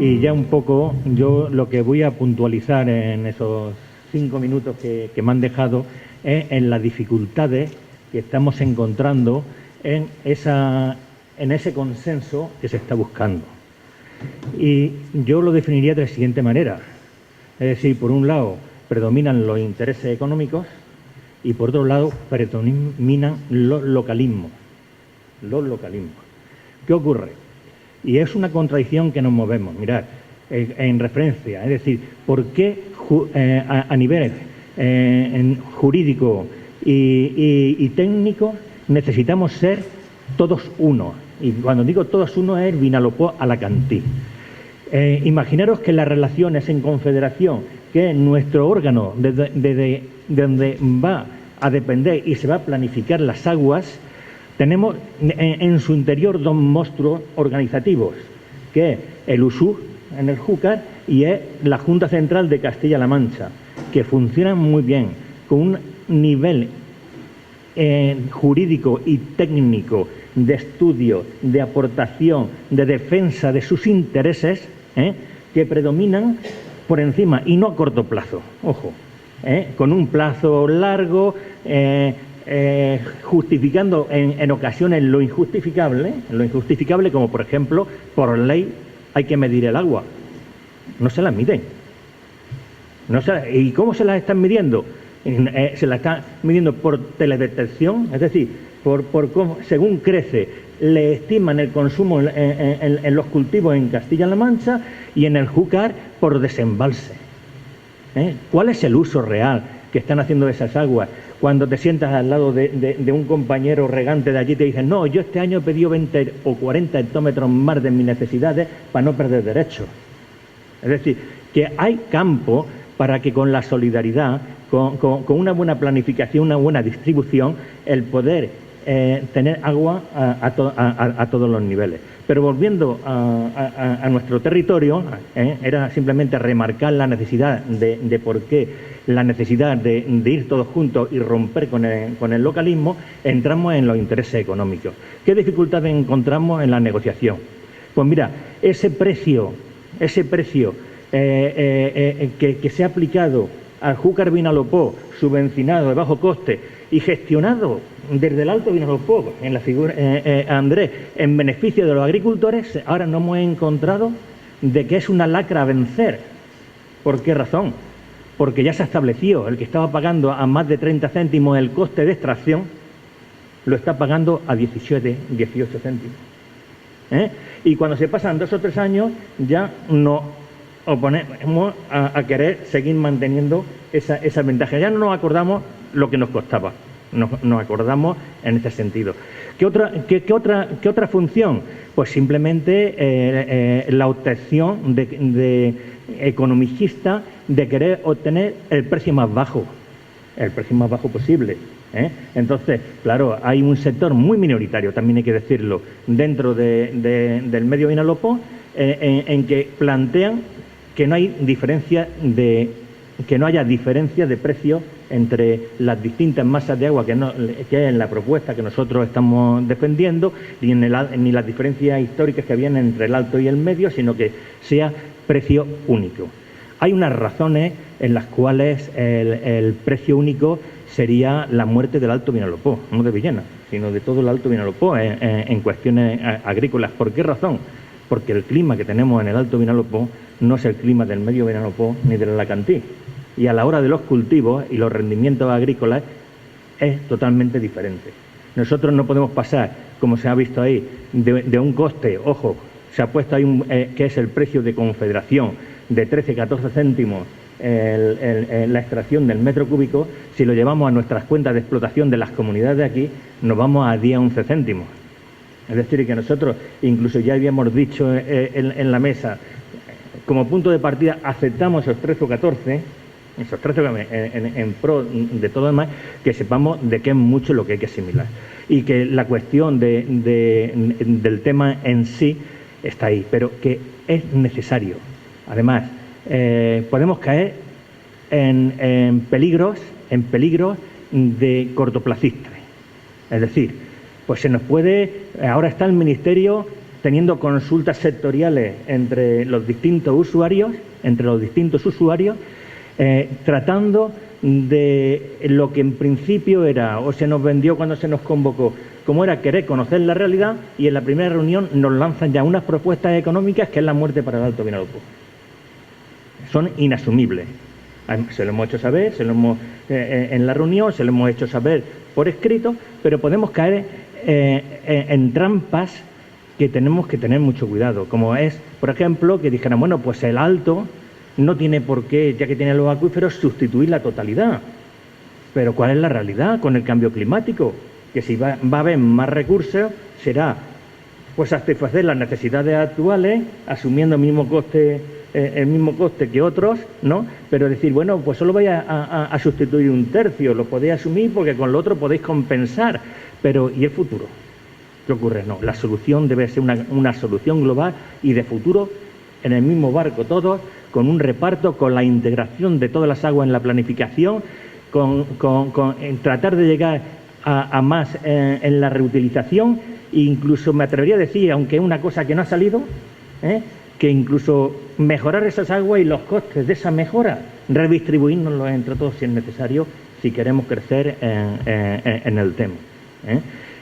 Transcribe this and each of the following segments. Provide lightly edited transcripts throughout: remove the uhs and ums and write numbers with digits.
Y ya un poco, yo lo que voy a puntualizar en esos 5 minutos que me han dejado es en las dificultades que estamos encontrando en ese consenso que se está buscando. Y yo lo definiría de la siguiente manera. Es decir, por un lado predominan los intereses económicos y por otro lado predominan los localismos. Los localismos. ¿Qué ocurre? Y es una contradicción que nos movemos. Mirad, en referencia, es decir, ¿por qué a nivel jurídico y técnico necesitamos ser todos uno? Y cuando digo todos uno es Vinalopó-Alacantí. Imaginaros que las relaciones en confederación, que es nuestro órgano desde donde va a depender y se va a planificar las aguas, tenemos en su interior dos monstruos organizativos, que es el USUR en el Júcar y es la Junta Central de Castilla-La Mancha, que funcionan muy bien, con un nivel jurídico y técnico de estudio, de aportación, de defensa de sus intereses, que predominan por encima, y no a corto plazo, ojo, con un plazo largo, justificando en ocasiones lo injustificable, como por ejemplo, por ley hay que medir el agua. No se las miden. ¿Y cómo se las están midiendo? Se las están midiendo por teledetección, es decir, por cómo, según crece, le estiman el consumo en los cultivos en Castilla-La Mancha y en el Júcar por desembalse. ¿Cuál es el uso real que están haciendo de esas aguas? Cuando te sientas al lado de un compañero regante de allí, te dicen, no, yo este año he pedido 20 o 40 hectómetros más de mis necesidades para no perder derechos. Es decir, que hay campo para que con la solidaridad, con una buena planificación, una buena distribución, el poder tener agua a todos los niveles. Pero volviendo a nuestro territorio, era simplemente remarcar la necesidad de por qué la necesidad de ir todos juntos y romper con el localismo. Entramos en los intereses económicos. ¿Qué dificultades encontramos en la negociación? Pues mira, ese precio que se ha aplicado al Júcar Vinalopó, subvencionado de bajo coste y gestionado desde el Alto Vinalopó, en la figura Andrés, en beneficio de los agricultores, ahora nos hemos encontrado de que es una lacra a vencer. ¿Por qué razón? Porque ya se ha establecido, el que estaba pagando a más de 30 céntimos el coste de extracción, lo está pagando a 18 céntimos. Y cuando se pasan 2 o 3 años, ya nos oponemos a querer seguir manteniendo esa ventaja. Ya no nos acordamos lo que nos costaba, nos acordamos en este sentido. ¿Qué otra función? Pues simplemente la obtención de economicista de querer obtener el precio más bajo posible. Entonces, claro, hay un sector muy minoritario, también hay que decirlo, dentro del medio Vinalopó, en que plantean que no hay que no haya diferencia de precio entre las distintas masas de agua que hay en la propuesta que nosotros estamos defendiendo, ni las diferencias históricas que vienen entre el alto y el medio, sino que sea precio único. Hay unas razones en las cuales el precio único sería la muerte del Alto Vinalopó, no de Villena, sino de todo el Alto Vinalopó en cuestiones agrícolas. ¿Por qué razón? Porque el clima que tenemos en el Alto Vinalopó no es el clima del medio Vinalopó ni del Alacantí. Y a la hora de los cultivos y los rendimientos agrícolas es totalmente diferente. Nosotros no podemos pasar, como se ha visto ahí, de un coste, ojo, se ha puesto ahí que es el precio de confederación, de 13-14 céntimos la extracción del metro cúbico. Si lo llevamos a nuestras cuentas de explotación de las comunidades de aquí, nos vamos a 10-11 céntimos. Es decir, que nosotros incluso ya habíamos dicho en la mesa, como punto de partida aceptamos esos 13 o 14, en pro de todo demás, que sepamos de qué es mucho lo que hay que asimilar. Y que la cuestión del tema en sí está ahí, pero que es necesario. Además, podemos caer en peligros de cortoplacistas. Es decir, pues se nos puede, ahora está el Ministerio teniendo consultas sectoriales entre los distintos usuarios, tratando de lo que en principio era, o se nos vendió cuando se nos convocó, como era querer conocer la realidad, y en la primera reunión nos lanzan ya unas propuestas económicas que es la muerte para el Alto Vinalopó. Son inasumibles. Se lo hemos hecho saber, en la reunión, se lo hemos hecho saber por escrito, pero podemos caer en trampas que tenemos que tener mucho cuidado, como es, por ejemplo, que dijeran, bueno, pues el Alto no tiene por qué, ya que tiene los acuíferos, sustituir la totalidad. Pero ¿cuál es la realidad con el cambio climático? Que si va a haber más recursos, será pues satisfacer las necesidades actuales, asumiendo el mismo coste que otros, ¿no? Pero decir, bueno, pues solo vais a sustituir un tercio, lo podéis asumir porque con lo otro podéis compensar. Pero, ¿y el futuro? ¿Qué ocurre? No, la solución debe ser una solución global y de futuro, en el mismo barco todos, con un reparto, con la integración de todas las aguas en la planificación, en tratar de llegar a más en la reutilización, e incluso me atrevería a decir, aunque es una cosa que no ha salido, que incluso mejorar esas aguas y los costes de esa mejora, redistribuirnoslos entre todos si es necesario, si queremos crecer en el tema.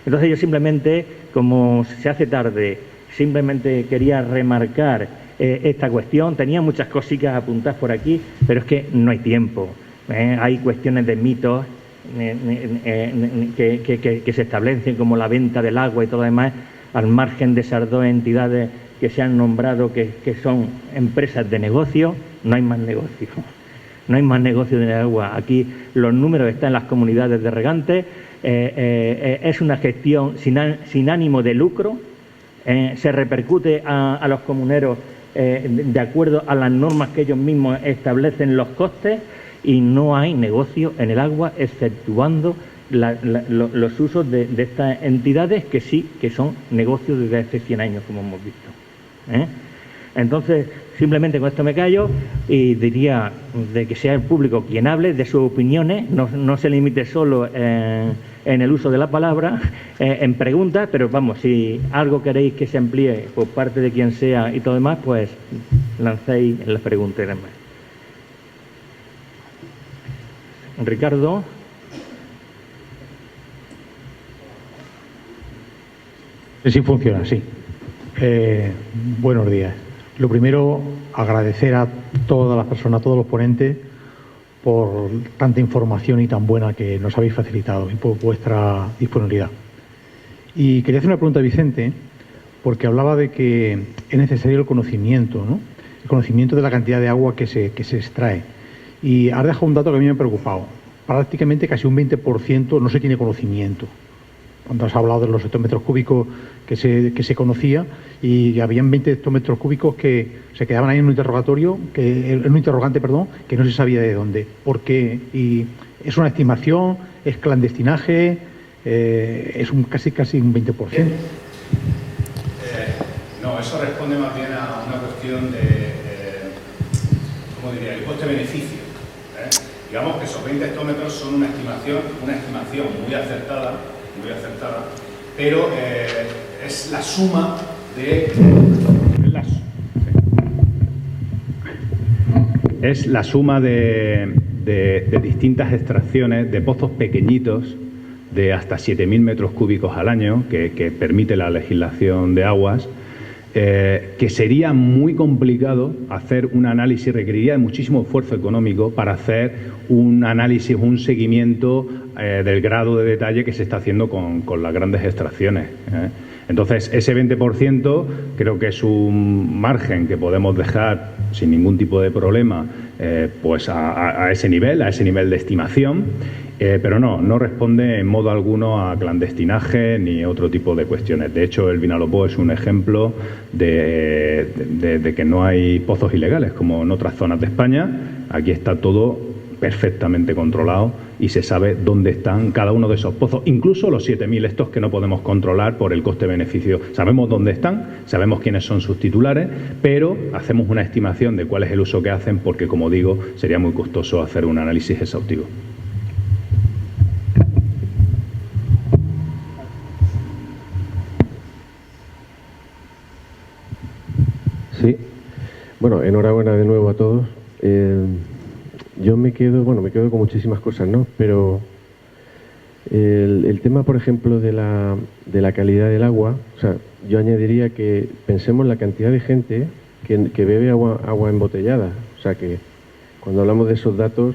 Entonces yo simplemente, como se hace tarde, simplemente quería remarcar esta cuestión. Tenía muchas cositas apuntadas por aquí, pero es que no hay tiempo. Hay cuestiones de mitos que se establecen, como la venta del agua y todo lo demás, al margen de esas dos entidades que se han nombrado que son empresas de negocio. No hay más negocio. No hay más negocio de agua. Aquí los números están en las comunidades de regantes. Es una gestión sin ánimo de lucro. Se repercute a los comuneros de acuerdo a las normas que ellos mismos establecen los costes, y no hay negocio en el agua, exceptuando los usos de estas entidades que sí que son negocios desde hace 100 años, como hemos visto. Entonces, simplemente con esto me callo y diría de que sea el público quien hable de sus opiniones, no se limite solo en el uso de la palabra, en preguntas, pero vamos, si algo queréis que se amplíe por parte de quien sea y todo demás, pues lancéis las preguntas y demás. Ricardo. Sí funciona, sí. Buenos días. Lo primero, agradecer a todas las personas, a todos los ponentes, por tanta información y tan buena que nos habéis facilitado y por vuestra disponibilidad. Y quería hacer una pregunta a Vicente, porque hablaba de que es necesario el conocimiento, ¿no? El conocimiento de la cantidad de agua que se extrae. Y has dejado un dato que a mí me ha preocupado. Prácticamente casi un 20% no se tiene conocimiento. Cuando has hablado de los hectómetros cúbicos que se conocía, y habían 20 hectómetros cúbicos que se quedaban ahí en un interrogante, que no se sabía de dónde. ¿Por qué? Y es una estimación, es clandestinaje, es casi un 20%. No, eso responde más bien a una cuestión de, ¿cómo diría?, el coste-beneficio. Digamos que esos 20 hectómetros son una estimación muy acertada, pero es la suma de... Es la suma de distintas extracciones de pozos pequeñitos de hasta 7.000 metros cúbicos al año que permite la legislación de aguas, que sería muy complicado hacer un análisis, requeriría de muchísimo esfuerzo económico para hacer un análisis, un seguimiento del grado de detalle que se está haciendo con las grandes extracciones. Entonces, ese 20% creo que es un margen que podemos dejar sin ningún tipo de problema pues a ese nivel de estimación, pero no responde en modo alguno a clandestinaje ni otro tipo de cuestiones. De hecho, el Vinalopó es un ejemplo de que no hay pozos ilegales, como en otras zonas de España. Aquí está todo perfectamente controlado y se sabe dónde están cada uno de esos pozos, incluso los 7.000 estos que no podemos controlar por el coste-beneficio. Sabemos dónde están, sabemos quiénes son sus titulares, pero hacemos una estimación de cuál es el uso que hacen porque, como digo, sería muy costoso hacer un análisis exhaustivo. Bueno, enhorabuena de nuevo a todos. Yo me quedo con muchísimas cosas, ¿no? Pero el tema, por ejemplo, de la calidad del agua, o sea, yo añadiría que pensemos en la cantidad de gente que bebe agua embotellada. O sea, que cuando hablamos de esos datos,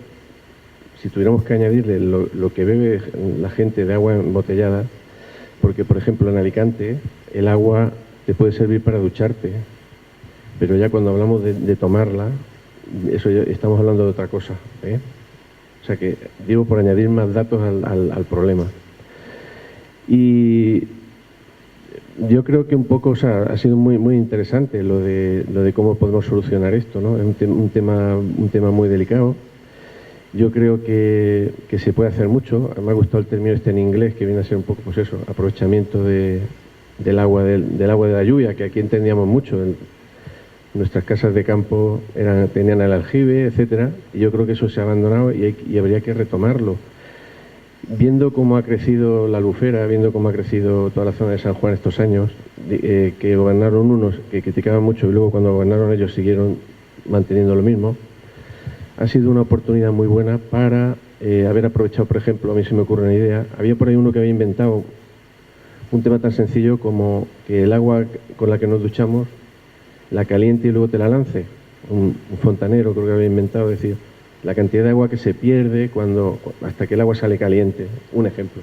si tuviéramos que añadirle lo que bebe la gente de agua embotellada, porque, por ejemplo, en Alicante, el agua te puede servir para ducharte, pero ya cuando hablamos de tomarla, eso ya estamos hablando de otra cosa, ¿eh? O sea que digo por añadir más datos al problema. Y yo creo que un poco, o sea, ha sido muy interesante lo de cómo podemos solucionar esto, ¿no? Es un tema muy delicado. Yo creo que se puede hacer mucho. Me ha gustado el término en inglés, que viene a ser un poco, pues eso, aprovechamiento del agua de la lluvia, que aquí entendíamos mucho. Nuestras casas de campo tenían el aljibe, etcétera, y yo creo que eso se ha abandonado y habría que retomarlo. Viendo cómo ha crecido la Albufera, viendo cómo ha crecido toda la zona de San Juan estos años, que gobernaron unos que criticaban mucho y luego cuando gobernaron ellos siguieron manteniendo lo mismo, ha sido una oportunidad muy buena para haber aprovechado, por ejemplo, a mí se me ocurre una idea, había por ahí uno que había inventado un tema tan sencillo como que el agua con la que nos duchamos la caliente y luego te la lance. Un fontanero creo que había inventado, decir, la cantidad de agua que se pierde hasta que el agua sale caliente. Un ejemplo.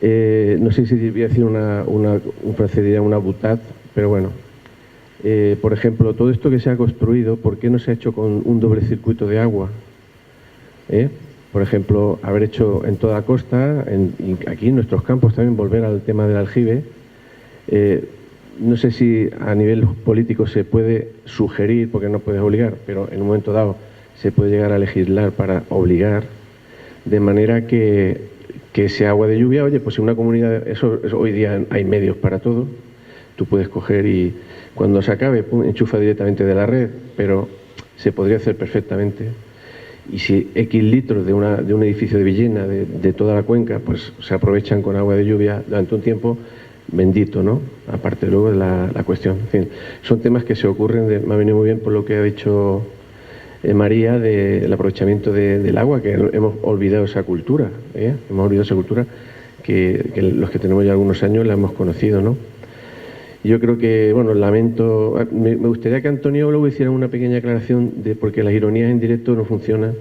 No sé si voy a decir un procedería una butad, pero bueno. Por ejemplo, todo esto que se ha construido, ¿por qué no se ha hecho con un doble circuito de agua? Por ejemplo, haber hecho en toda la costa, y aquí en nuestros campos también, volver al tema del aljibe. No sé si a nivel político se puede sugerir, porque no puedes obligar, pero en un momento dado se puede llegar a legislar para obligar, de manera que ese agua de lluvia, oye, pues en una comunidad, hoy día hay medios para todo, tú puedes coger y cuando se acabe, pum, enchufa directamente de la red, pero se podría hacer perfectamente. Y si X litros de un edificio de Villena, de toda la cuenca, pues se aprovechan con agua de lluvia durante un tiempo, bendito, ¿no? Aparte luego de la cuestión. En fin, son temas que se ocurren, me ha venido muy bien por lo que ha dicho María, del aprovechamiento del agua, que hemos olvidado esa cultura, hemos olvidado esa cultura que los que tenemos ya algunos años la hemos conocido, ¿no? Yo creo que, bueno, lamento, me gustaría que Antonio luego hiciera una pequeña aclaración porque las ironías en directo no funcionan,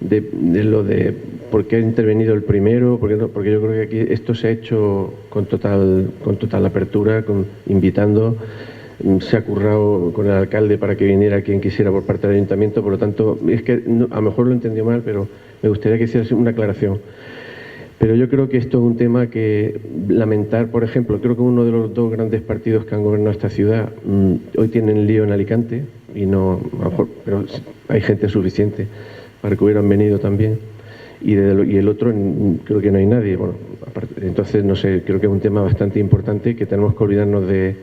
de lo de por qué ha intervenido el primero, porque yo creo que aquí esto se ha hecho con total apertura, invitando, se ha currado con el alcalde para que viniera quien quisiera por parte del ayuntamiento, por lo tanto, es que a lo mejor lo entendió mal, pero me gustaría que hiciera una aclaración. Pero yo creo que esto es un tema que lamentar, por ejemplo, creo que uno de los dos grandes partidos que han gobernado esta ciudad hoy tienen lío en Alicante, y no, a lo mejor, pero hay gente suficiente para que hubieran venido también, y el otro creo que no hay nadie. Bueno, entonces, no sé, creo que es un tema bastante importante que tenemos que olvidarnos de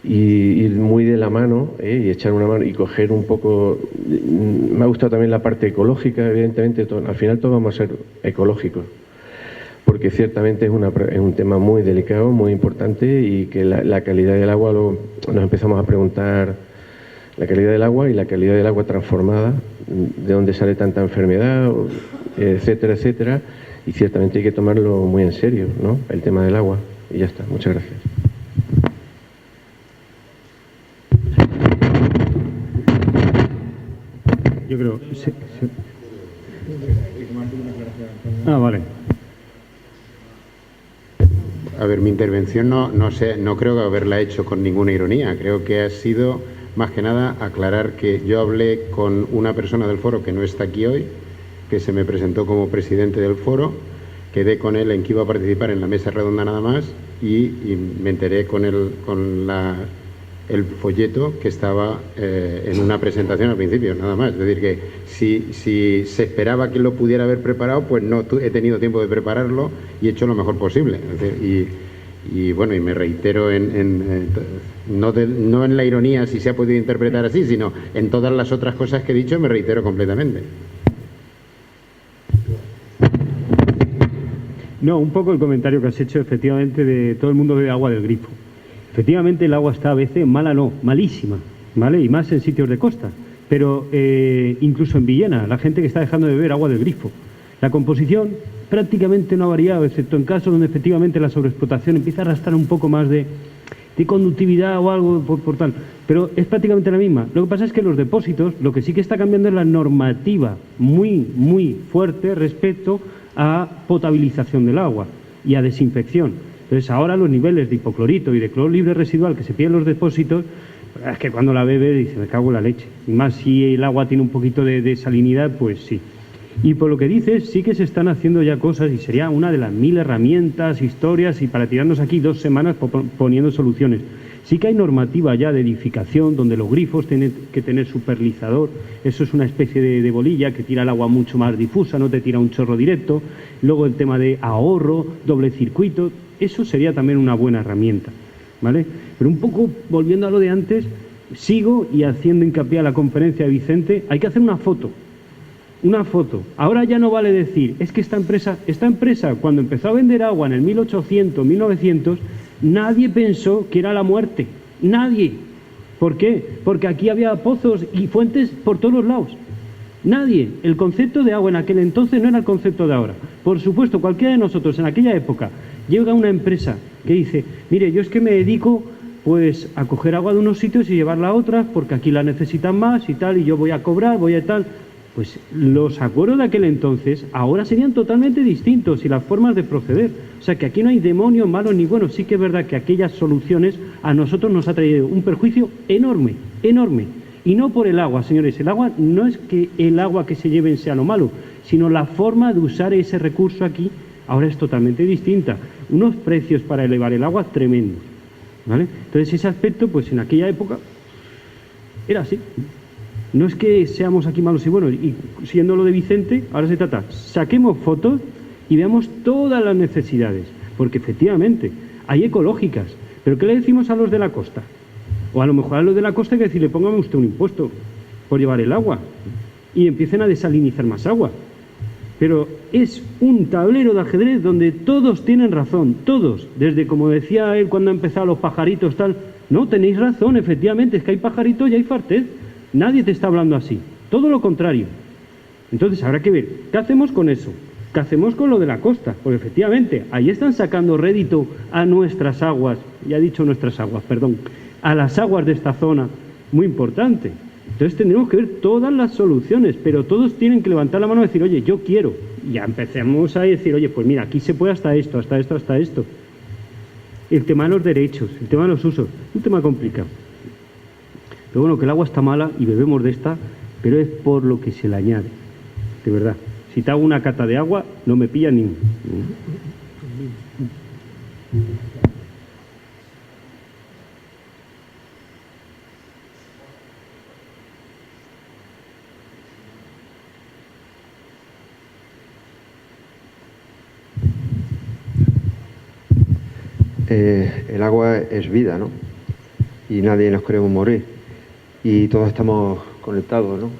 ir muy de la mano, y echar una mano y coger un poco. Me ha gustado también la parte ecológica, evidentemente, al final todos vamos a ser ecológicos, porque ciertamente es un tema muy delicado, muy importante, y que la calidad del agua, nos empezamos a preguntar la calidad del agua y la calidad del agua transformada, de dónde sale tanta enfermedad, etcétera, etcétera, y ciertamente hay que tomarlo muy en serio, ¿no?, el tema del agua. Y ya está, muchas gracias. Yo creo... Sí. Ah, vale. A ver, mi intervención no creo haberla hecho con ninguna ironía. Creo que ha sido, más que nada, aclarar que yo hablé con una persona del foro que no está aquí hoy, que se me presentó como presidente del foro, quedé con él en que iba a participar en la mesa redonda nada más, y me enteré con el folleto que estaba en una presentación al principio, nada más. Es decir, que si se esperaba que lo pudiera haber preparado, pues no he tenido tiempo de prepararlo y he hecho lo mejor posible. Es decir, y bueno, y me reitero no en la ironía, si se ha podido interpretar así, sino en todas las otras cosas que he dicho, me reitero completamente. No, un poco el comentario que has hecho, efectivamente, de todo el mundo bebe agua del grifo. Efectivamente, el agua está a veces mala, no, malísima. ¿vale? Y más en sitios de costa. Pero incluso en Villena, la gente que está dejando de beber agua del grifo. La composición prácticamente no ha variado, excepto en casos donde efectivamente la sobreexplotación empieza a arrastrar un poco más de conductividad o algo por tal. Pero es prácticamente la misma. Lo que pasa es que los depósitos, lo que sí que está cambiando es la normativa muy, muy fuerte respecto a potabilización del agua y a desinfección. Entonces ahora los niveles de hipoclorito y de cloro libre residual que se piden en los depósitos, es que cuando la bebe dice, me cago en la leche. Y más si el agua tiene un poquito de salinidad, pues sí. Y por lo que dices, sí que se están haciendo ya cosas y sería una de las 1000 herramientas, historias, y para tirarnos aquí 2 semanas poniendo soluciones. Sí que hay normativa ya de edificación donde los grifos tienen que tener su perlizador. Eso es una especie de bolilla que tira el agua mucho más difusa, no te tira un chorro directo. Luego el tema de ahorro, doble circuito, eso sería también una buena herramienta, ¿vale? Pero un poco volviendo a lo de antes, sigo y haciendo hincapié a la conferencia de Vicente, hay que hacer una foto. Una foto. Ahora ya no vale decir, es que esta empresa cuando empezó a vender agua en el 1800, 1900, nadie pensó que era la muerte. Nadie. ¿Por qué? Porque aquí había pozos y fuentes por todos los lados. Nadie. El concepto de agua en aquel entonces no era el concepto de ahora. Por supuesto, cualquiera de nosotros en aquella época llega una empresa que dice, mire, yo es que me dedico pues a coger agua de unos sitios y llevarla a otras porque aquí la necesitan más y tal, y yo voy a cobrar, voy a tal. Pues los acuerdos de aquel entonces ahora serían totalmente distintos y las formas de proceder. O sea que aquí no hay demonios malos ni buenos. Sí que es verdad que aquellas soluciones a nosotros nos ha traído un perjuicio enorme, enorme. Y no por el agua, señores. El agua no es que el agua que se lleven sea lo malo, sino la forma de usar ese recurso aquí ahora es totalmente distinta. Unos precios para elevar el agua tremendos, ¿vale? Entonces ese aspecto, pues en aquella época era así. No es que seamos aquí malos y buenos, y siendo lo de Vicente, ahora se trata, saquemos fotos y veamos todas las necesidades, porque efectivamente hay ecológicas, pero ¿qué le decimos a los de la costa? O a lo mejor a los de la costa hay que decirle, póngame usted un impuesto por llevar el agua y empiecen a desalinizar más agua. Pero es un tablero de ajedrez donde todos tienen razón, todos, desde como decía él cuando empezaron los pajaritos tal, no, tenéis razón, efectivamente, es que hay pajaritos y hay fartez. Nadie te está hablando así, todo lo contrario. Entonces habrá que ver, ¿qué hacemos con eso? ¿Qué hacemos con lo de la costa? Porque efectivamente, ahí están sacando rédito a nuestras aguas, ya he dicho nuestras aguas, perdón, a las aguas de esta zona, muy importante. Entonces tendremos que ver todas las soluciones, pero todos tienen que levantar la mano y decir, oye, yo quiero. Y ya empecemos a decir, oye, pues mira, aquí se puede hasta esto, hasta esto, hasta esto. El tema de los derechos, el tema de los usos, un tema complicado. Pero bueno, que el agua está mala y bebemos de esta, pero es por lo que se le añade, de verdad. Si te hago una cata de agua, no me pilla ni un. El agua es vida, ¿no? Y nadie nos queremos morir. Y todos estamos conectados, ¿no?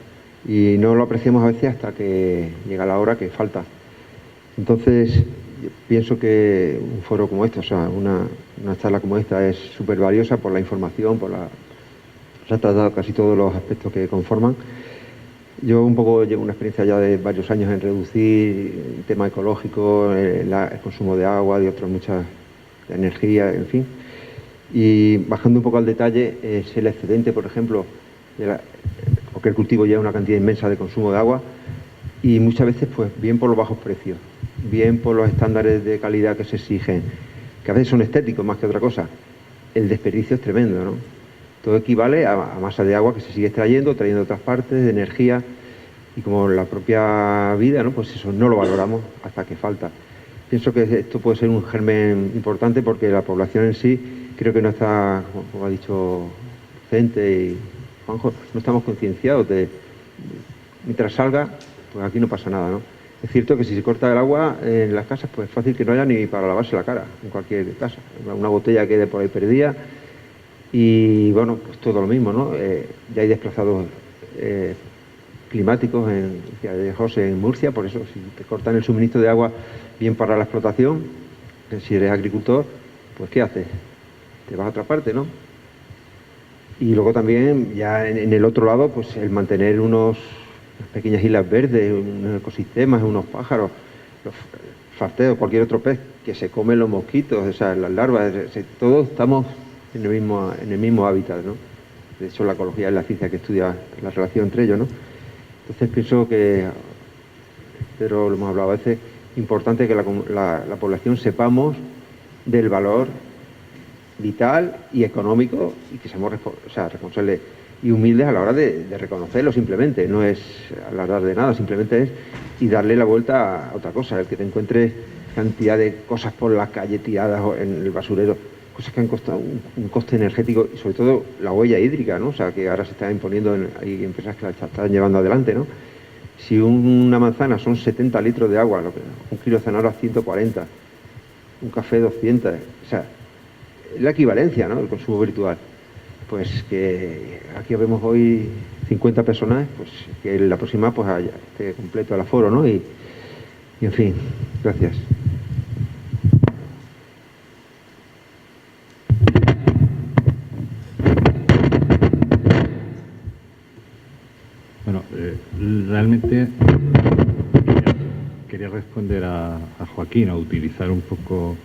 Y no lo apreciamos a veces hasta que llega la hora que falta. Entonces, yo pienso que un foro como este, o sea, una charla como esta es súper valiosa por la información, se ha tratado casi todos los aspectos que conforman. Yo un poco llevo una experiencia ya de varios años en reducir el tema ecológico, el consumo de agua, de otras muchas, de energía, en fin. Y bajando un poco al detalle, es el excedente, por ejemplo, porque el cultivo lleva una cantidad inmensa de consumo de agua y muchas veces, pues bien por los bajos precios, bien por los estándares de calidad que se exigen, que a veces son estéticos más que otra cosa, el desperdicio es tremendo, ¿no? Todo equivale a masa de agua que se sigue trayendo de otras partes, de energía, y como la propia vida, ¿no? Pues eso no lo valoramos hasta que falta. Pienso que esto puede ser un germen importante porque la población en sí creo que no está, como ha dicho Vicente y Juanjo, no estamos concienciados de mientras salga, pues aquí no pasa nada, ¿no? Es cierto que si se corta el agua en las casas, pues es fácil que no haya ni para lavarse la cara en cualquier casa. Una botella quede por ahí perdida y, bueno, pues todo lo mismo, ¿no? Ya hay desplazados climáticos en José, en Murcia, por eso si te cortan el suministro de agua bien para la explotación, si eres agricultor, pues ¿qué haces? Te vas a otra parte, ¿no? Y luego también, ya en el otro lado, pues el mantener unas pequeñas islas verdes, unos ecosistemas, unos pájaros, los farteos, cualquier otro pez que se comen los mosquitos, o sea, las larvas, todos estamos en el mismo hábitat, ¿no? De hecho, la ecología es la ciencia que estudia la relación entre ellos, ¿no? Entonces pienso que, pero lo hemos hablado a veces, importante que la población sepamos del valor vital y económico y que seamos responsables y humildes a la hora de reconocerlo simplemente. No es alargar de nada, simplemente es y darle la vuelta a otra cosa. El que te encuentres cantidad de cosas por la calle tiradas o en el basurero, cosas que han costado un coste energético y sobre todo la huella hídrica, ¿no? O sea, que ahora se está imponiendo, hay empresas que la están llevando adelante, ¿no? Si una manzana son 70 litros de agua, un kilo de zanahoria 140, un café 200, o sea, es la equivalencia, ¿no? El consumo virtual. Pues que aquí vemos hoy 50 personas, pues que en la próxima pues haya esté completo el aforo, ¿no? Y en fin, gracias. Bueno, realmente quería responder a Joaquín, a utilizar un poco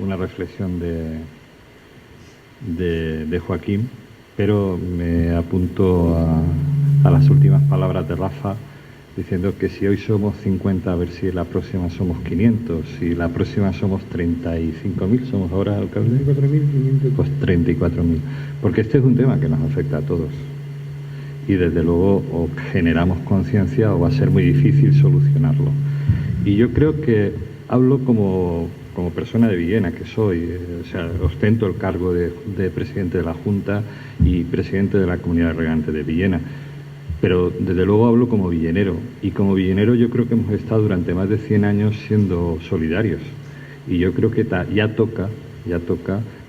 una reflexión de Joaquín, pero me apunto a las últimas palabras de Rafa, diciendo que si hoy somos 50, a ver si la próxima somos 500, si la próxima somos 35.000, somos ahora, alcalde, 34.500, pues 34.000, porque este es un tema que nos afecta a todos. Y desde luego o generamos conciencia o va a ser muy difícil solucionarlo. Y yo creo que hablo como persona de Villena, que soy, o sea, ostento el cargo de presidente de la Junta y presidente de la Comunidad de Regantes de Villena, pero desde luego hablo como villenero, y como villenero yo creo que hemos estado durante más de 100 años siendo solidarios, y yo creo que ya toca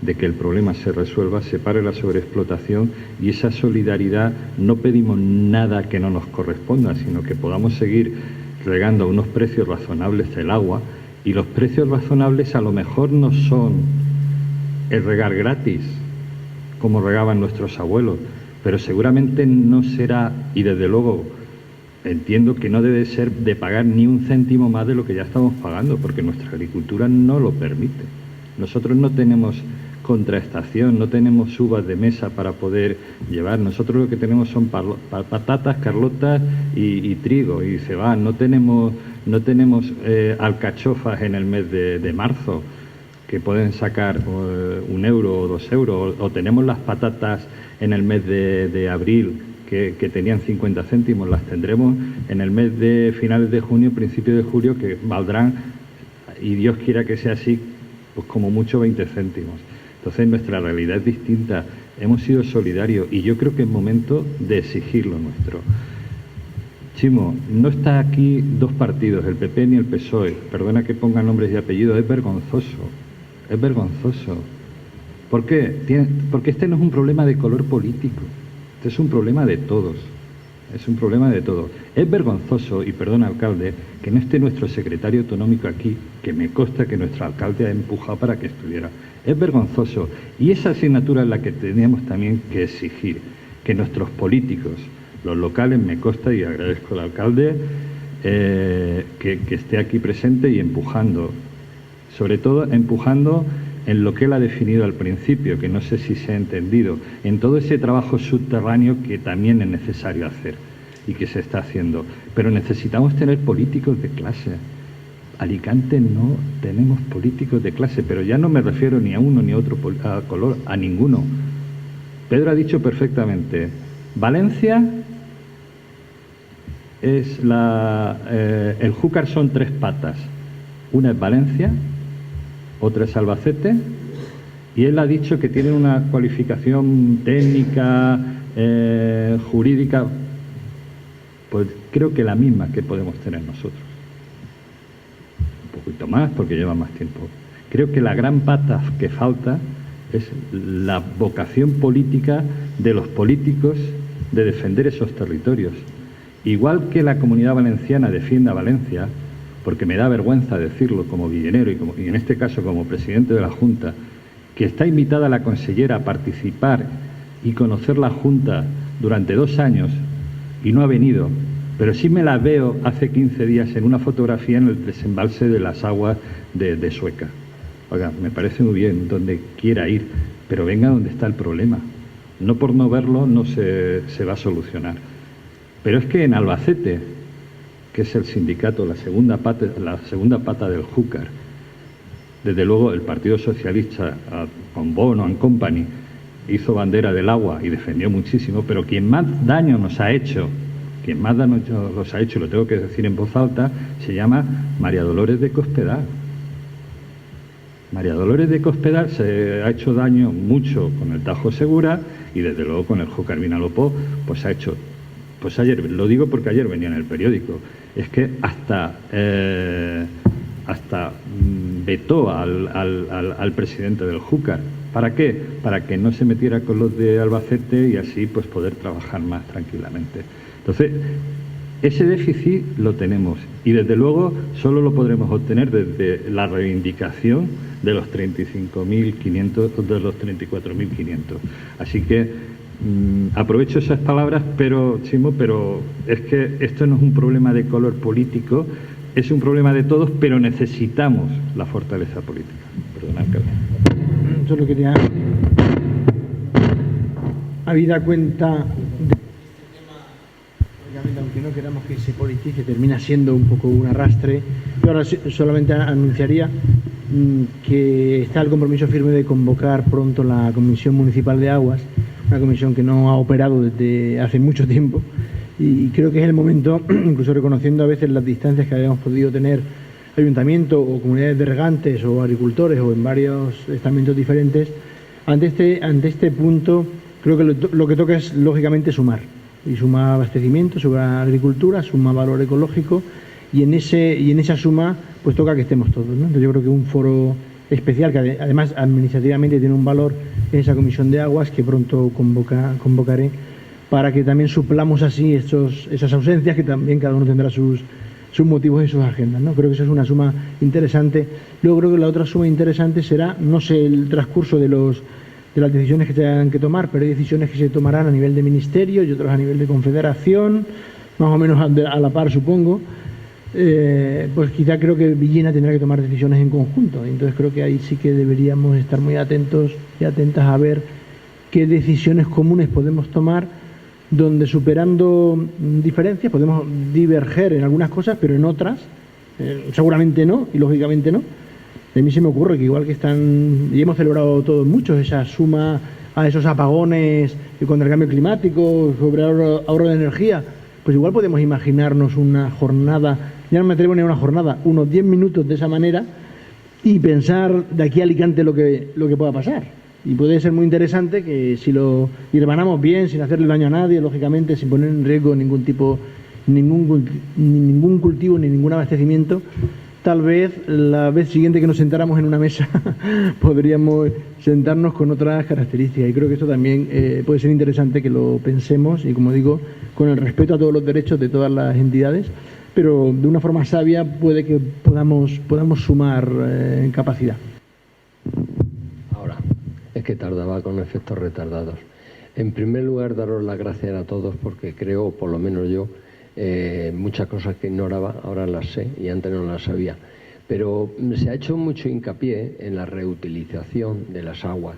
de que el problema se resuelva, se pare la sobreexplotación y esa solidaridad. No pedimos nada que no nos corresponda, sino que podamos seguir regando a unos precios razonables el agua, y los precios razonables a lo mejor no son el regar gratis, como regaban nuestros abuelos, pero seguramente no será, y desde luego entiendo que no debe ser de pagar ni un céntimo más de lo que ya estamos pagando, porque nuestra agricultura no lo permite. Nosotros no tenemos contraestación, no tenemos uvas de mesa para poder llevar. Nosotros lo que tenemos son patatas, carlotas y trigo y cebada. No tenemos alcachofas en el mes de marzo, que pueden sacar 1 euro o 2 euros, o tenemos las patatas en el mes de abril, que tenían 50 céntimos, las tendremos en el mes de finales de junio, principio de julio, que valdrán, y Dios quiera que sea así, pues como mucho 20 céntimos. Entonces nuestra realidad es distinta, hemos sido solidarios y yo creo que es momento de exigir lo nuestro. Chimo, no está aquí dos partidos, el PP ni el PSOE, perdona que ponga nombres y apellidos, es vergonzoso, es vergonzoso. ¿Por qué? Porque este no es un problema de color político, este es un problema de todos. Es un problema de todo. Es vergonzoso, y perdona, alcalde, que no esté nuestro secretario autonómico aquí, que me consta que nuestro alcalde ha empujado para que estuviera. Es vergonzoso. Y esa asignatura es la que tenemos también que exigir, que nuestros políticos, los locales, me consta, y agradezco al alcalde, que esté aquí presente y empujando. Sobre todo empujando en lo que él ha definido al principio, que no sé si se ha entendido, en todo ese trabajo subterráneo que también es necesario hacer y que se está haciendo. Pero necesitamos tener políticos de clase. Alicante no tenemos políticos de clase, pero ya no me refiero ni a uno ni a otro color, a ninguno. Pedro ha dicho perfectamente, Valencia es el Júcar son 3 patas. Una es Valencia, otra es Albacete, y él ha dicho que tienen una cualificación técnica, jurídica, pues creo que la misma que podemos tener nosotros. Un poquito más porque lleva más tiempo. Creo que la gran pata que falta es la vocación política de los políticos de defender esos territorios. Igual que la Comunidad Valenciana defiende a Valencia, porque me da vergüenza decirlo como villenero y en este caso como presidente de la Junta, que está invitada la consellera a participar y conocer la Junta durante 2 años y no ha venido, pero sí me la veo hace 15 días en una fotografía en el desembalse de las aguas de Sueca. Oiga, me parece muy bien donde quiera ir, pero venga donde está el problema. No por no verlo no se va a solucionar. Pero es que en Albacete, que es el sindicato, la segunda pata del Júcar, desde luego el Partido Socialista, con Bono and Company, hizo bandera del agua y defendió muchísimo, pero quien más daño nos ha hecho, y lo tengo que decir en voz alta, se llama María Dolores de Cospedal. María Dolores de Cospedal se ha hecho daño mucho con el Tajo Segura y desde luego con el Júcar Vinalopó, pues ha hecho, pues ayer, lo digo porque ayer venía en el periódico, es que hasta vetó al presidente del Júcar. ¿Para qué? Para que no se metiera con los de Albacete y así pues poder trabajar más tranquilamente. Entonces, ese déficit lo tenemos y desde luego solo lo podremos obtener desde la reivindicación de los 35.500, de los 34.500. Así que aprovecho esas palabras, pero Chimo, pero es que esto no es un problema de color político, es un problema de todos, pero necesitamos la fortaleza política. Perdona, alcalde. Solo quería, habida cuenta de aunque no queramos que se politice, termina siendo un poco un arrastre. Yo ahora solamente anunciaría que está el compromiso firme de convocar pronto la Comisión Municipal de Aguas, una comisión que no ha operado desde hace mucho tiempo, y creo que es el momento, incluso reconociendo a veces las distancias que habíamos podido tener ayuntamiento o comunidades de regantes o agricultores o en varios estamentos diferentes, ante este punto creo que lo que toca es lógicamente sumar. Y suma abastecimiento, suma agricultura, suma valor ecológico y en esa suma pues toca que estemos todos, ¿no? Entonces yo creo que un foro especial que además administrativamente tiene un valor en esa comisión de aguas que pronto convocaré para que también suplamos así esas ausencias que también cada uno tendrá sus motivos y sus agendas, ¿no? Creo que eso es una suma interesante. Luego creo que la otra suma interesante será, no sé el transcurso de las decisiones que se tengan que tomar, pero hay decisiones que se tomarán a nivel de ministerio y otras a nivel de confederación, más o menos a la par, supongo. Pues quizá creo que Villena tendrá que tomar decisiones en conjunto. Entonces creo que ahí sí que deberíamos estar muy atentos y atentas a ver qué decisiones comunes podemos tomar, donde superando diferencias podemos diverger en algunas cosas, pero en otras seguramente no, y lógicamente no. A mí se me ocurre que igual que y hemos celebrado todos mucho esa suma a esos apagones contra el cambio climático, sobre ahorro de energía, pues igual podemos imaginarnos una jornada, ya no me atrevo ni a una jornada, unos 10 minutos de esa manera y pensar de aquí a Alicante lo que pueda pasar. Y puede ser muy interesante que si lo hermanamos bien, sin hacerle daño a nadie, lógicamente, sin poner en riesgo ningún cultivo ni ningún abastecimiento, tal vez la vez siguiente que nos sentáramos en una mesa podríamos sentarnos con otras características. Y creo que esto también puede ser interesante que lo pensemos y, como digo, con el respeto a todos los derechos de todas las entidades, pero de una forma sabia puede que podamos sumar en capacidad. Ahora, es que tardaba con efectos retardados. En primer lugar, daros las gracias a todos porque creo, por lo menos yo, muchas cosas que ignoraba, ahora las sé y antes no las sabía. Pero se ha hecho mucho hincapié en la reutilización de las aguas.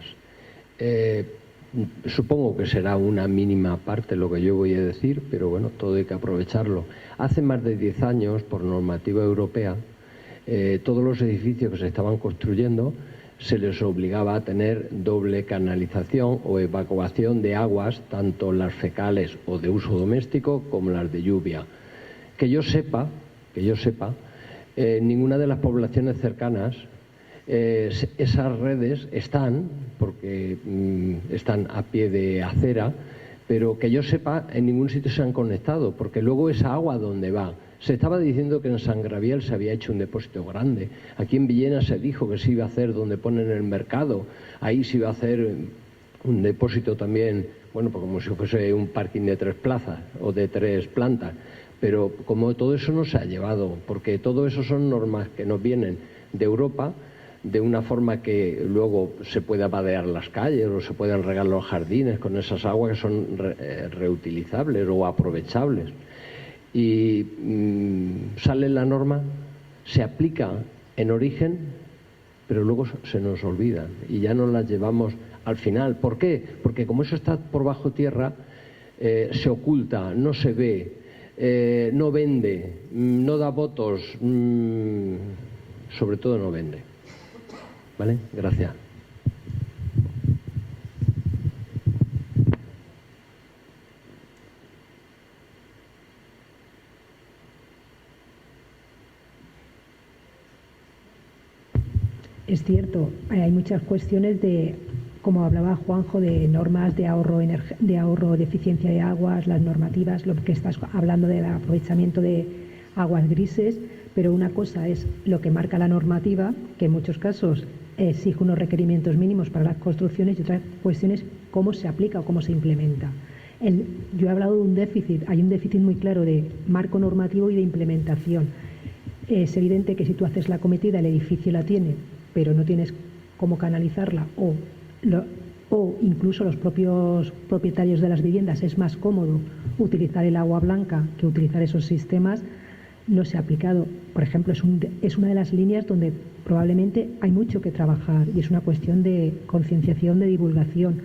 Supongo que será una mínima parte lo que yo voy a decir, pero bueno, todo hay que aprovecharlo. Hace más de 10 años, por normativa europea, todos los edificios que se estaban construyendo se les obligaba a tener doble canalización o evacuación de aguas, tanto las fecales o de uso doméstico como las de lluvia. Que yo sepa, ninguna de las poblaciones cercanas esas redes están, porque están a pie de acera, pero que yo sepa en ningún sitio se han conectado, porque luego esa agua ¿dónde va? Se estaba diciendo que en San Gabriel se había hecho un depósito grande. Aquí en Villena se dijo que se iba a hacer donde ponen el mercado. Ahí se iba a hacer un depósito también, bueno, pues como si fuese un parking de 3 plazas o de 3 plantas. Pero como todo eso no se ha llevado, porque todo eso son normas que nos vienen de Europa, de una forma que luego se pueda vadear las calles o se puedan regar los jardines con esas aguas que son reutilizables o aprovechables. Y sale la norma, se aplica en origen, pero luego se nos olvidan y ya nos las llevamos al final. ¿Por qué? Porque como eso está por bajo tierra, se oculta, no se ve, no vende, no da votos, sobre todo no vende. ¿Vale? Gracias. Es cierto, hay muchas cuestiones de, como hablaba Juanjo, de normas de ahorro de eficiencia de aguas, las normativas, lo que estás hablando del aprovechamiento de aguas grises, pero una cosa es lo que marca la normativa, que en muchos casos exige unos requerimientos mínimos para las construcciones, y otra cuestión es cómo se aplica o cómo se implementa. Yo he hablado de un déficit, hay un déficit muy claro de marco normativo y de implementación. Es evidente que si tú haces la cometida, el edificio la tiene, pero no tienes cómo canalizarla, o incluso los propios propietarios de las viviendas es más cómodo utilizar el agua blanca que utilizar esos sistemas, no se ha aplicado. Por ejemplo, es una de las líneas donde probablemente hay mucho que trabajar y es una cuestión de concienciación, de divulgación.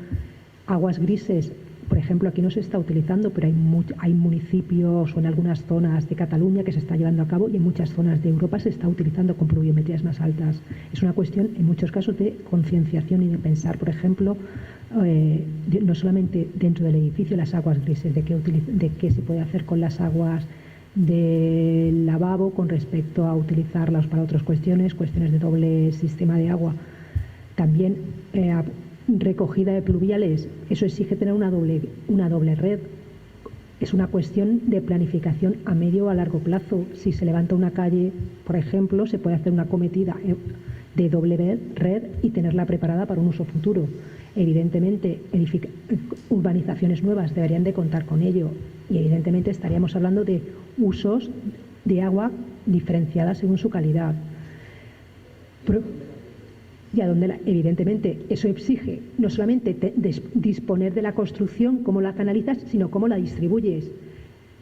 Aguas grises, por ejemplo, aquí no se está utilizando, pero hay municipios o en algunas zonas de Cataluña que se está llevando a cabo, y en muchas zonas de Europa se está utilizando con pluviometrías más altas. Es una cuestión, en muchos casos, de concienciación y de pensar, por ejemplo, no solamente dentro del edificio, las aguas grises, de qué se puede hacer con las aguas del lavabo con respecto a utilizarlas para otras cuestiones de doble sistema de agua. También recogida de pluviales, eso exige tener una doble red. Es una cuestión de planificación a medio o a largo plazo. Si se levanta una calle, por ejemplo, se puede hacer una cometida de doble red y tenerla preparada para un uso futuro. Evidentemente, urbanizaciones nuevas deberían de contar con ello, y evidentemente estaríamos hablando de usos de agua diferenciada según su calidad. Evidentemente, eso exige no solamente disponer de la construcción, cómo la canalizas, sino cómo la distribuyes.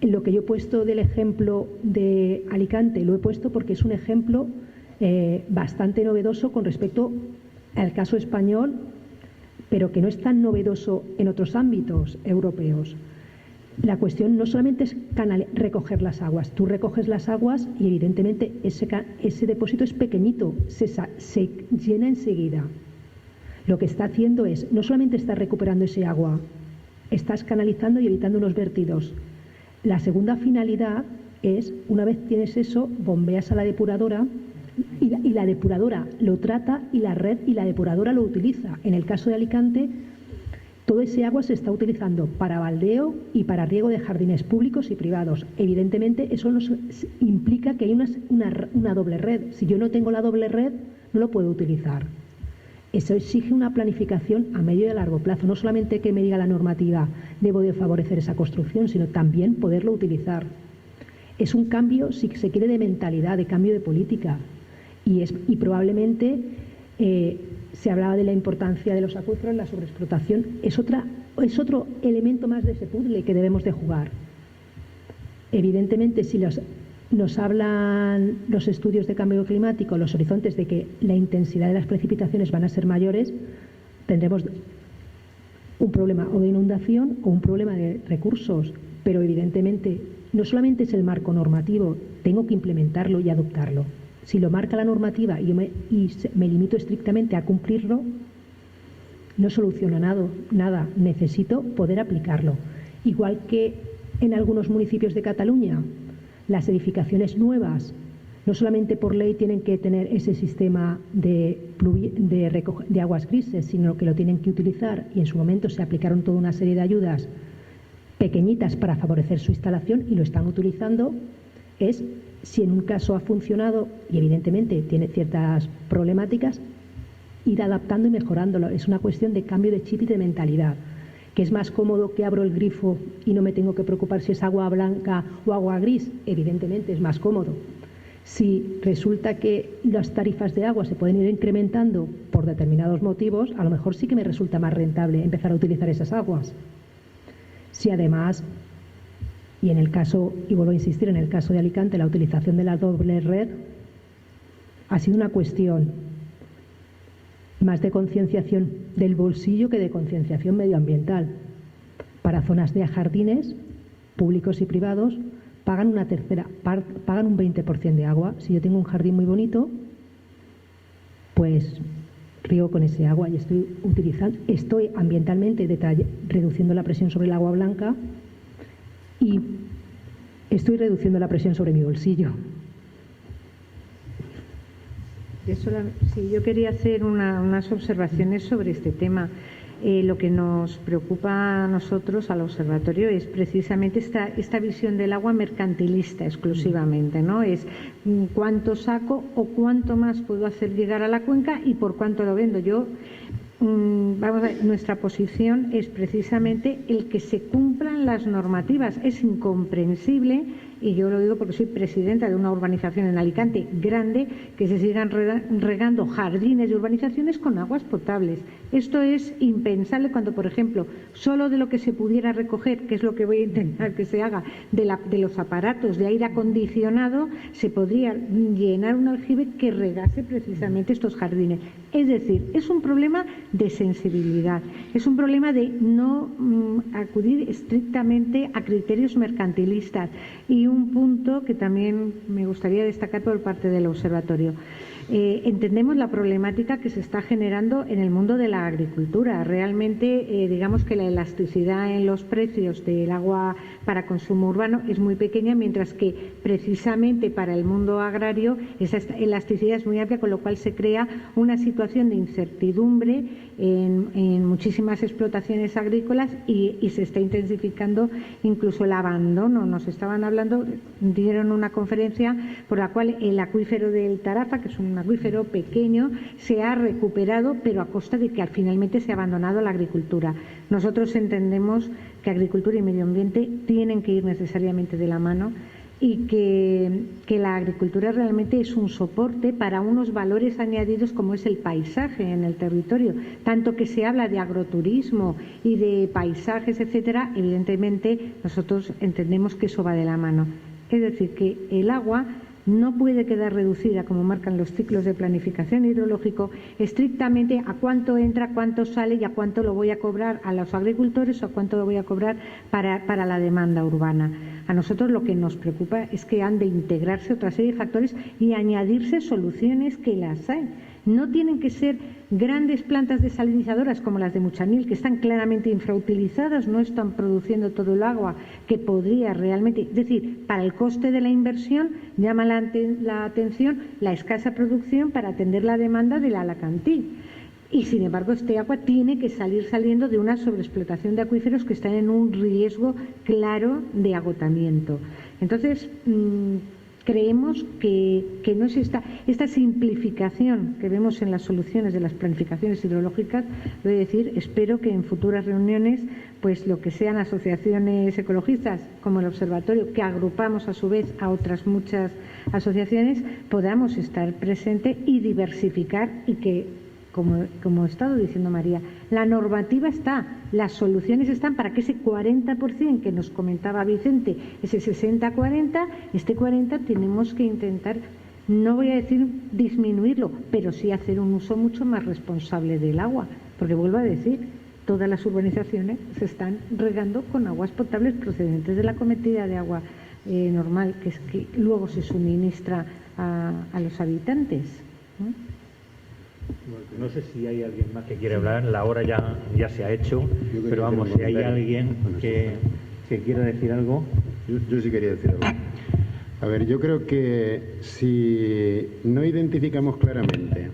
En lo que yo he puesto del ejemplo de Alicante, lo he puesto porque es un ejemplo bastante novedoso con respecto al caso español, pero que no es tan novedoso en otros ámbitos europeos. La cuestión no solamente es recoger las aguas. Tú recoges las aguas y evidentemente ese depósito es pequeñito, se llena enseguida. Lo que está haciendo es, no solamente estás recuperando ese agua, estás canalizando y evitando unos vertidos. La segunda finalidad es, una vez tienes eso, bombeas a la depuradora y la depuradora lo trata y la red y la depuradora lo utiliza. En el caso de Alicante, todo ese agua se está utilizando para baldeo y para riego de jardines públicos y privados. Evidentemente, eso implica que hay una doble red. Si yo no tengo la doble red, no lo puedo utilizar. Eso exige una planificación a medio y a largo plazo. No solamente que me diga la normativa, debo de favorecer esa construcción, sino también poderlo utilizar. Es un cambio, si se quiere, de mentalidad, de cambio de política. Y probablemente se hablaba de la importancia de los acuíferos, la sobreexplotación. Es otro elemento más de ese puzzle que debemos de jugar. Evidentemente, si nos hablan los estudios de cambio climático, los horizontes de que la intensidad de las precipitaciones van a ser mayores, tendremos un problema o de inundación o un problema de recursos. Pero evidentemente, no solamente es el marco normativo, tengo que implementarlo y adoptarlo. Si lo marca la normativa y me limito estrictamente a cumplirlo, no soluciono nada. Necesito poder aplicarlo. Igual que en algunos municipios de Cataluña, las edificaciones nuevas, no solamente por ley tienen que tener ese sistema de aguas grises, sino que lo tienen que utilizar, y en su momento se aplicaron toda una serie de ayudas pequeñitas para favorecer su instalación y lo están utilizando. Es, si en un caso ha funcionado y evidentemente tiene ciertas problemáticas, ir adaptando y mejorándolo. Es una cuestión de cambio de chip y de mentalidad, que es más cómodo que abro el grifo y no me tengo que preocupar si es agua blanca o agua gris. Evidentemente es más cómodo, Si resulta que las tarifas de agua se pueden ir incrementando por determinados motivos, a lo mejor sí que me resulta más rentable empezar a utilizar esas aguas. Si además, y en el caso, y vuelvo a insistir, en el caso de Alicante, la utilización de la doble red ha sido una cuestión más de concienciación del bolsillo que de concienciación medioambiental. Para zonas de jardines públicos y privados pagan un 20% de agua. Si yo tengo un jardín muy bonito, pues riego con ese agua y estoy ambientalmente reduciendo la presión sobre el agua blanca y estoy reduciendo la presión sobre mi bolsillo. Sí, yo quería hacer unas observaciones sobre este tema. Lo que nos preocupa a nosotros, al observatorio, es precisamente esta visión del agua mercantilista exclusivamente, ¿no? Es cuánto saco o cuánto más puedo hacer llegar a la cuenca y por cuánto lo vendo. Vamos a ver, nuestra posición es precisamente el que se cumplan las normativas. Es incomprensible, y yo lo digo porque soy presidenta de una urbanización en Alicante grande, que se sigan regando jardines y urbanizaciones con aguas potables. Esto es impensable cuando, por ejemplo, solo de lo que se pudiera recoger, que es lo que voy a intentar que se haga, de los aparatos de aire acondicionado, se podría llenar un aljibe que regase precisamente estos jardines. Es decir, es un problema de sensibilidad, es un problema de no acudir estrictamente a criterios mercantilistas. Y un punto que también me gustaría destacar por parte del observatorio. Entendemos la problemática que se está generando en el mundo de la agricultura. Realmente, digamos que la elasticidad en los precios del agua para consumo urbano es muy pequeña, mientras que precisamente para el mundo agrario esa elasticidad es muy amplia, con lo cual se crea una situación de incertidumbre en muchísimas explotaciones agrícolas y se está intensificando incluso el abandono. Nos estaban hablando, dieron una conferencia por la cual el acuífero del Tarafa, que es un acuífero pequeño, se ha recuperado, pero a costa de que finalmente se ha abandonado la agricultura. Nosotros entendemos que agricultura y medio ambiente tienen que ir necesariamente de la mano y que la agricultura realmente es un soporte para unos valores añadidos como es el paisaje en el territorio. Tanto que se habla de agroturismo y de paisajes, etcétera, evidentemente nosotros entendemos que eso va de la mano. Es decir, que el agua no puede quedar reducida, como marcan los ciclos de planificación hidrológico, estrictamente a cuánto entra, cuánto sale y a cuánto lo voy a cobrar a los agricultores o a cuánto lo voy a cobrar para la demanda urbana. A nosotros lo que nos preocupa es que han de integrarse otra serie de factores y añadirse soluciones que las hay. No tienen que ser grandes plantas desalinizadoras como las de Muchamil, que están claramente infrautilizadas, no están produciendo todo el agua que podría realmente. Es decir, para el coste de la inversión llama la atención la escasa producción para atender la demanda del Alacantí. Y sin embargo, este agua tiene que saliendo de una sobreexplotación de acuíferos que están en un riesgo claro de agotamiento. Entonces, creemos que no es esta simplificación que vemos en las soluciones de las planificaciones hidrológicas. Voy a decir, espero que en futuras reuniones, pues lo que sean asociaciones ecologistas como el Observatorio, que agrupamos a su vez a otras muchas asociaciones, podamos estar presentes y diversificar y que, como ha estado diciendo María, la normativa está, las soluciones están para que ese 40% que nos comentaba Vicente, ese 60-40, este 40 tenemos que intentar, no voy a decir disminuirlo, pero sí hacer un uso mucho más responsable del agua, porque vuelvo a decir, todas las urbanizaciones se están regando con aguas potables procedentes de la cometida de agua normal, que es que luego se suministra a los habitantes, ¿no? No sé si hay alguien más que quiere hablar, la hora ya se ha hecho, pero vamos, si hay alguien que quiera decir algo. Yo sí quería decir algo. A ver, yo creo que si no identificamos claramente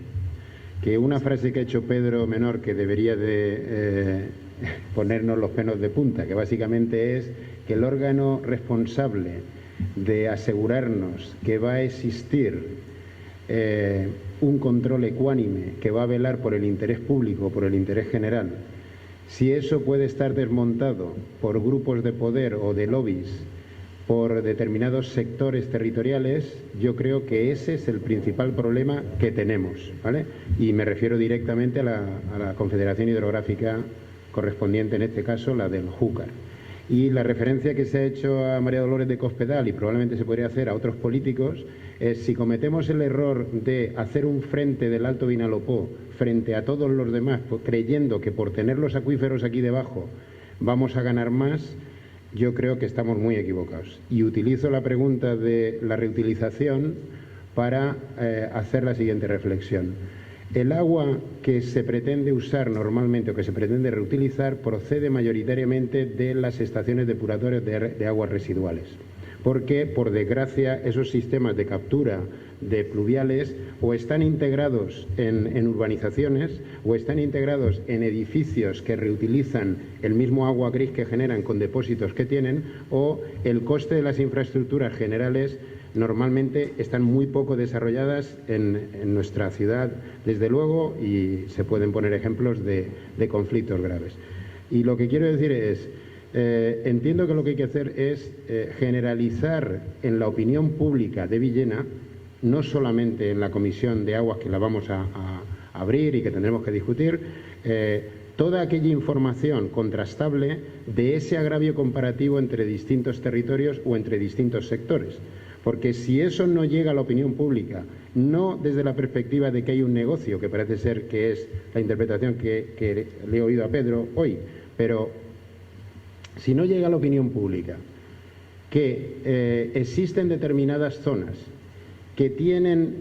que una frase que ha hecho Pedro Menor, que debería de ponernos los pelos de punta, que básicamente es que el órgano responsable de asegurarnos que va a existir un control ecuánime que va a velar por el interés público, por el interés general, si eso puede estar desmontado por grupos de poder o de lobbies por determinados sectores territoriales, yo creo que ese es el principal problema que tenemos, ¿vale? Y me refiero directamente a la Confederación Hidrográfica correspondiente, en este caso la del Júcar. Y la referencia que se ha hecho a María Dolores de Cospedal, y probablemente se podría hacer a otros políticos, es si cometemos el error de hacer un frente del Alto Vinalopó frente a todos los demás, creyendo que por tener los acuíferos aquí debajo vamos a ganar más, yo creo que estamos muy equivocados. Y utilizo la pregunta de la reutilización para hacer la siguiente reflexión. El agua que se pretende usar normalmente o que se pretende reutilizar procede mayoritariamente de las estaciones depuratorias de aguas residuales, porque, por desgracia, esos sistemas de captura de pluviales o están integrados en urbanizaciones o están integrados en edificios que reutilizan el mismo agua gris que generan con depósitos que tienen, o el coste de las infraestructuras generales normalmente están muy poco desarrolladas en nuestra ciudad, desde luego, y se pueden poner ejemplos de conflictos graves. Y lo que quiero decir es, entiendo que lo que hay que hacer es generalizar en la opinión pública de Villena, no solamente en la Comisión de Aguas, que la vamos a abrir y que tendremos que discutir, toda aquella información contrastable de ese agravio comparativo entre distintos territorios o entre distintos sectores. Porque si eso no llega a la opinión pública, no desde la perspectiva de que hay un negocio, que parece ser que es la interpretación que le he oído a Pedro hoy, pero si no llega a la opinión pública que existen determinadas zonas que tienen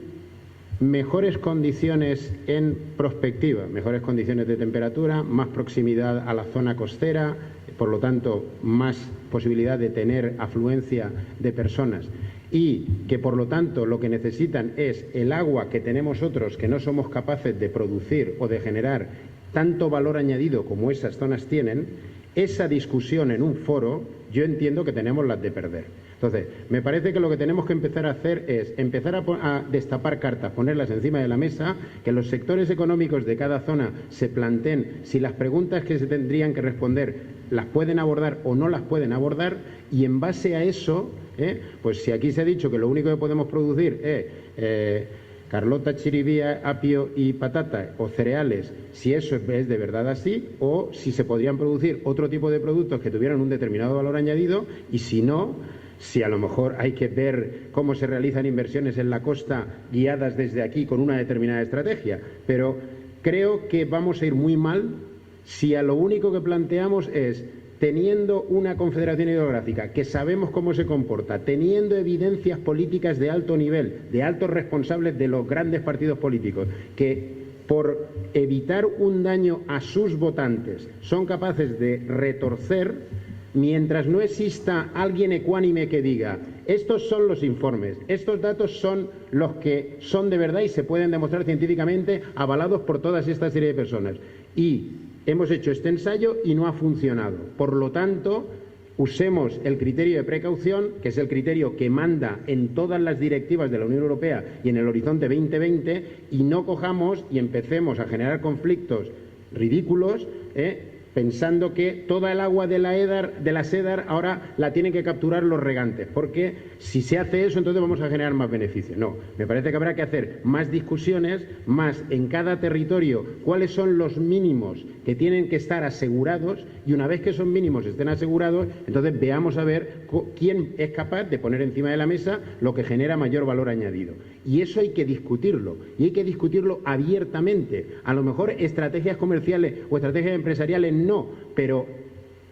mejores condiciones en prospectiva, mejores condiciones de temperatura, más proximidad a la zona costera, por lo tanto más posibilidad de tener afluencia de personas, y que por lo tanto lo que necesitan es el agua que tenemos otros que no somos capaces de producir o de generar tanto valor añadido como esas zonas tienen, esa discusión en un foro yo entiendo que tenemos las de perder. Entonces, me parece que lo que tenemos que empezar a hacer es empezar a destapar cartas, ponerlas encima de la mesa, que los sectores económicos de cada zona se planteen si las preguntas que se tendrían que responder las pueden abordar o no las pueden abordar, y en base a eso, pues si aquí se ha dicho que lo único que podemos producir es Carlota, chiribía, apio y patata o cereales, si eso es de verdad así, o si se podrían producir otro tipo de productos que tuvieran un determinado valor añadido, y si no, si a lo mejor hay que ver cómo se realizan inversiones en la costa guiadas desde aquí con una determinada estrategia. Pero creo que vamos a ir muy mal si a lo único que planteamos es, teniendo una confederación hidrográfica que sabemos cómo se comporta, teniendo evidencias políticas de alto nivel, de altos responsables de los grandes partidos políticos, que por evitar un daño a sus votantes son capaces de retorcer, mientras no exista alguien ecuánime que diga, estos son los informes, estos datos son los que son de verdad y se pueden demostrar científicamente, avalados por toda esta serie de personas. Y hemos hecho este ensayo y no ha funcionado. Por lo tanto, usemos el criterio de precaución, que es el criterio que manda en todas las directivas de la Unión Europea y en el Horizonte 2020, y no cojamos y empecemos a generar conflictos ridículos, pensando que toda el agua de la SEDAR ahora la tienen que capturar los regantes, porque si se hace eso entonces vamos a generar más beneficios. No, me parece que habrá que hacer más discusiones, más en cada territorio cuáles son los mínimos que tienen que estar asegurados, y una vez que esos mínimos estén asegurados, entonces veamos a ver quién es capaz de poner encima de la mesa lo que genera mayor valor añadido. Y eso hay que discutirlo, y hay que discutirlo abiertamente. A lo mejor estrategias comerciales o estrategias empresariales no, pero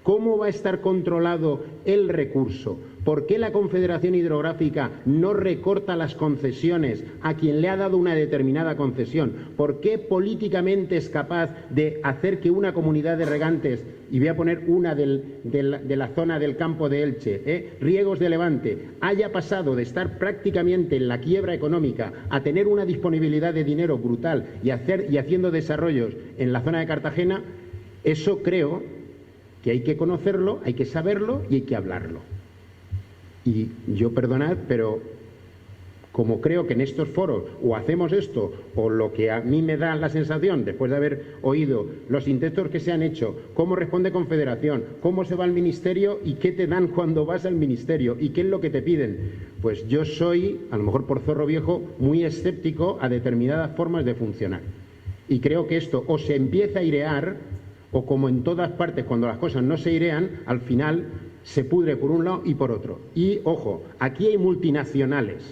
¿cómo va a estar controlado el recurso? ¿Por qué la Confederación Hidrográfica no recorta las concesiones a quien le ha dado una determinada concesión? ¿Por qué políticamente es capaz de hacer que una comunidad de regantes, y voy a poner una de la zona del campo de Elche, Riegos de Levante, haya pasado de estar prácticamente en la quiebra económica a tener una disponibilidad de dinero brutal y haciendo desarrollos en la zona de Cartagena? Eso creo que hay que conocerlo, hay que saberlo y hay que hablarlo. Y yo, perdonad, pero como creo que en estos foros o hacemos esto, o lo que a mí me da la sensación, después de haber oído los intentos que se han hecho, cómo responde Confederación, cómo se va al Ministerio y qué te dan cuando vas al Ministerio y qué es lo que te piden, pues yo soy, a lo mejor por zorro viejo, muy escéptico a determinadas formas de funcionar. Y creo que esto o se empieza a airear, o como en todas partes, cuando las cosas no se airean, al final se pudre por un lado y por otro. Y, ojo, aquí hay multinacionales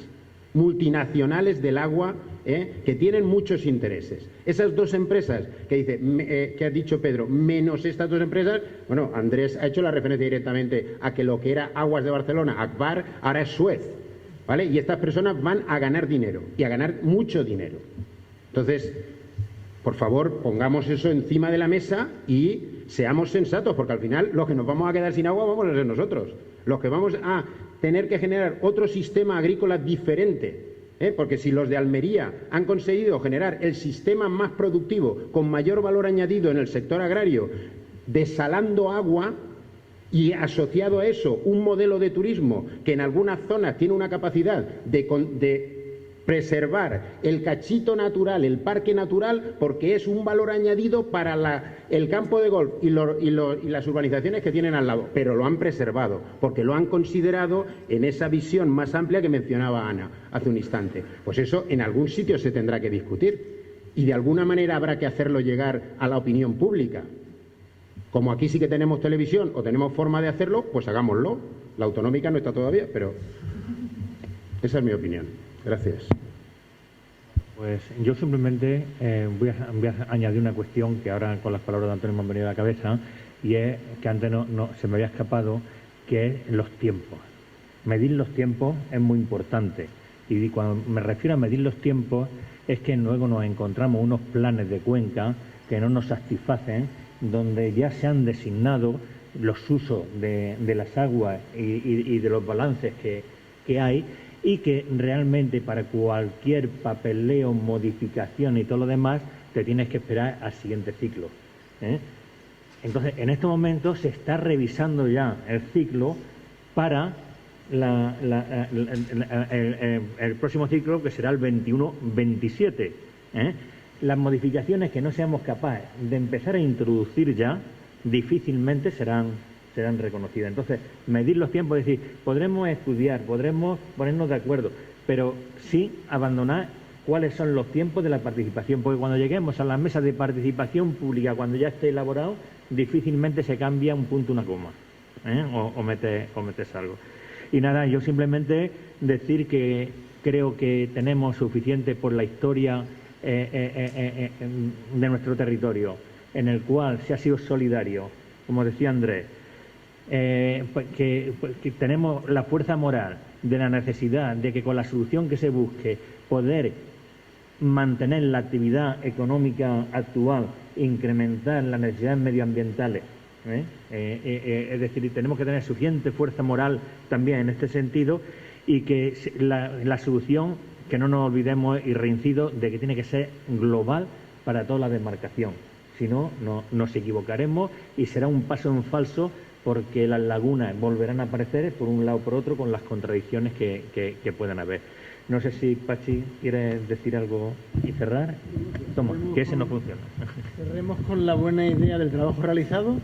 del agua, que tienen muchos intereses. Esas dos empresas que dice, que ha dicho Pedro, menos estas dos empresas, bueno, Andrés ha hecho la referencia directamente a que lo que era Aguas de Barcelona, Agbar, ahora es Suez, ¿vale? Y estas personas van a ganar dinero, y a ganar mucho dinero. Entonces, por favor, pongamos eso encima de la mesa y seamos sensatos, porque al final los que nos vamos a quedar sin agua vamos a ser nosotros. Los que vamos a tener que generar otro sistema agrícola diferente, porque si los de Almería han conseguido generar el sistema más productivo con mayor valor añadido en el sector agrario, desalando agua y asociado a eso un modelo de turismo que en algunas zonas tiene una capacidad de preservar el cachito natural, el parque natural, porque es un valor añadido para el campo de golf y las urbanizaciones que tienen al lado, pero lo han preservado, porque lo han considerado en esa visión más amplia que mencionaba Ana hace un instante. Pues eso en algún sitio se tendrá que discutir y de alguna manera habrá que hacerlo llegar a la opinión pública. Como aquí sí que tenemos televisión o tenemos forma de hacerlo, pues hagámoslo. La autonómica no está todavía, pero esa es mi opinión. Gracias. Pues yo simplemente voy a añadir una cuestión que ahora con las palabras de Antonio me han venido a la cabeza, y es que antes no se me había escapado, que es los tiempos. Medir los tiempos es muy importante, y cuando me refiero a medir los tiempos es que luego nos encontramos unos planes de cuenca que no nos satisfacen, donde ya se han designado los usos de las aguas y de los balances que hay, y que realmente para cualquier papeleo, modificación y todo lo demás, te tienes que esperar al siguiente ciclo. Entonces, en este momento se está revisando ya el ciclo para el próximo ciclo, que será el 21-27. Las modificaciones que no seamos capaces de empezar a introducir ya, difícilmente serán reconocidas. Entonces, medir los tiempos, es decir, podremos estudiar, podremos ponernos de acuerdo, pero sí abandonar cuáles son los tiempos de la participación, porque cuando lleguemos a las mesas de participación pública, cuando ya esté elaborado, difícilmente se cambia un punto, una coma, o metes algo. Y nada, yo simplemente decir que creo que tenemos suficiente por la historia de nuestro territorio, en el cual se ha sido solidario, como decía Andrés, que tenemos la fuerza moral de la necesidad de que con la solución que se busque poder mantener la actividad económica actual, incrementar las necesidades medioambientales, es decir, tenemos que tener suficiente fuerza moral también en este sentido, y que la solución, que no nos olvidemos, y reincido, de que tiene que ser global para toda la demarcación. Si no, nos equivocaremos y será un paso en falso, porque las lagunas volverán a aparecer por un lado o por otro, con las contradicciones que puedan haber. No sé si Pachi quiere decir algo y cerrar. Toma, que ese no funciona. Cerremos con la buena idea del trabajo realizado,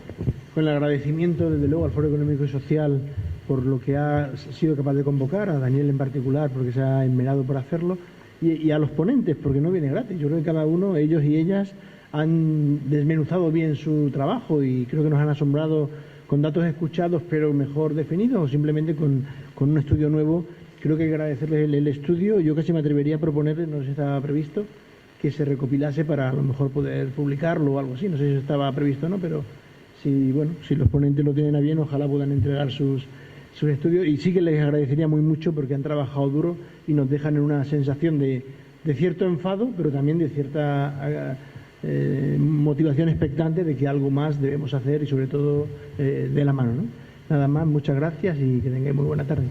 con el agradecimiento desde luego al Foro Económico y Social por lo que ha sido capaz de convocar, a Daniel en particular porque se ha enmerado por hacerlo, y a los ponentes porque no viene gratis. Yo creo que cada uno, ellos y ellas, han desmenuzado bien su trabajo y creo que nos han asombrado con datos escuchados pero mejor definidos, o simplemente con un estudio nuevo. Creo que hay que agradecerles el estudio. Yo casi me atrevería a proponer, no sé si estaba previsto, que se recopilase para a lo mejor poder publicarlo o algo así. No sé si estaba previsto o no, pero si los ponentes lo tienen a bien, ojalá puedan entregar sus estudios. Y sí que les agradecería muy mucho porque han trabajado duro y nos dejan en una sensación de cierto enfado, pero también de cierta motivación expectante de que algo más debemos hacer y sobre todo de la mano, ¿no? Nada más, muchas gracias y que tengáis muy buena tarde.